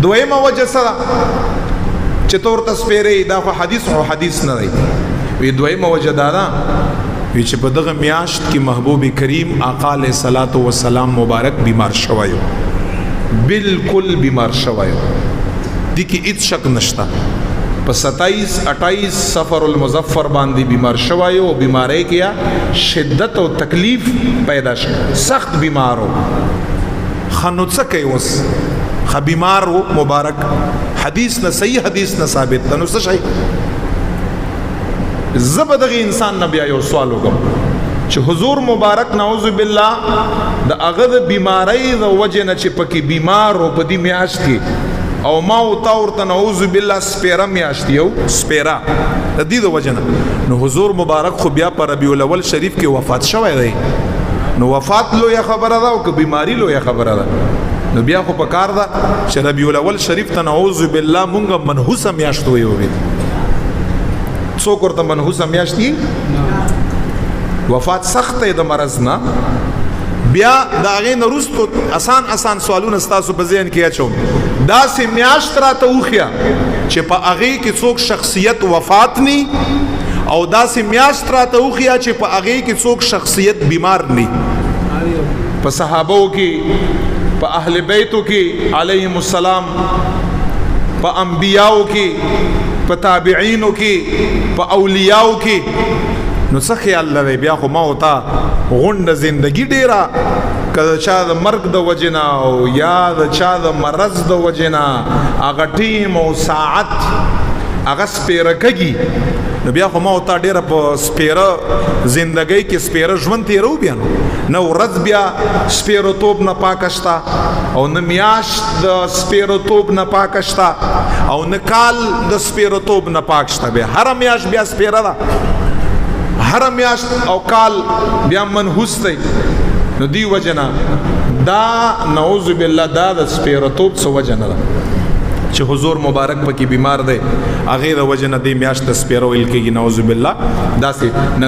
دویمه وجه سره چې تور تسپیرې دا خو حدیث نه دی. وی دویمه وجه دا ده چې په دغه میاشت کې محبوب کریم آقا علیه الصلاۃ والسلام مبارک بیمار شوی، بالکل بیمار شوی دی کې هیڅ شک نشته. په 27-28 سفر المظفر باندې بیمار شوی او بیماری کې شدت او تکلیف پیدا شو، سخت بیمارو. خنو څه کوي اوس خ بیمارو مبارک، حدیث نه صحیح حدیث نه ثابت ده، نو څه شي. زبدغه انسان نبی یو سوال وکم چې حضور مبارک نعوذ بالله د هغه د بیماری د وجه نه چې پکې بیمار او په دې میاشت کې او ما او تا ورته نعوذ بالله سپیره میاشت یو سپیره د دې د وجه نه، نو حضور مبارک خو بیا په ربیع الاول شریف کې وفات شوی دی. نو وفات لویه خبره ده او که بیماری لویه خبره ده. نو بیا خو په کار ده چې ربیع الاول شریف ته نعوذ بالله مونږ منحوسه میاشت ویو. څوک ورته منحوسه میاشت دي؟ وفات سخت د مرض نه. بیا د هغې نه وروستو آسان سوالونه ستاسو په ذهن کې اچوم. داسې میاشت راته وښیه چې په هغې کې څوک شخصیت وفات نی، او داسې میاشت راته وښیه چې په هغې کې څوک شخصیت بیمار نی. په صحابو کې، په اهل بیتو کې علیهم السلام، په انبیاو کې، په تابعینو کې، په اولیاو کې. نو څه خیال لري بیا خو ما او تا غونډه زندگی ډیره که چا د مرګ د وجه نه او یا د چا د مرض د وجه نه هغه ټیم او ساعت هغه سپیره کږي، نو بیا خو ما او تا ډیره په سپیره زندګۍ کې سپیره ژوند تیرو. بیا نه ورځ بیا سپیرتوب نه پاکه شته، او نه میاشت د سپیرتوب نه پاکه شته، او نه کال د سپیرتوب نه پاک شته. بیا هر میاشت بیا سپیره ده، هر میاشت او کال بیا منحوس دی. نو دی وجه نه دا نعوذ بالله دا د سپیرتوب څه وجه نه ده چې حضور مبارک پکې بیمار دی، هغې د وجه نه دی میاشت سپیره ویل کېږي نعوذ بالله. داسې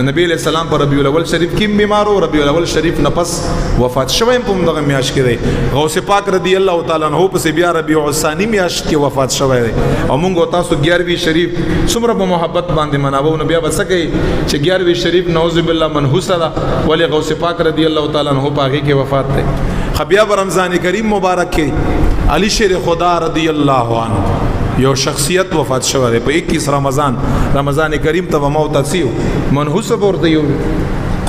نبی علیہ السلام په ربیع الاول شریف کې هم بیمار و، ربیع الاول شریف نه پس وفات شوی هم په همدغه میاشت کې دی. غوث پاک رضی الله تعالی عنہ پسې بیا ربیع الثانی میاشت کې وفات شوی دی. او موږ او تاسو 11وی شریف څومره په محبت باندې مناوو، نو بیا به څه کوي چې 11وی شریف نعوذ بالله منحوسه ده، ولې غوث پاک رضی الله تعالی عنہ په هغې کې وفات دی. بیا به رمضان کریم مبارک کې علی شیر خدا رضی الله عنه یو شخصیت وفات شوی دی په 21 رمضان کریم ته موت تسیو منحوس ورته یو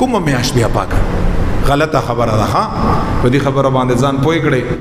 کومه میاشت بیا پاکه غلطه خبره ده. ها په دې خبره باندې ځان پوي کړئ.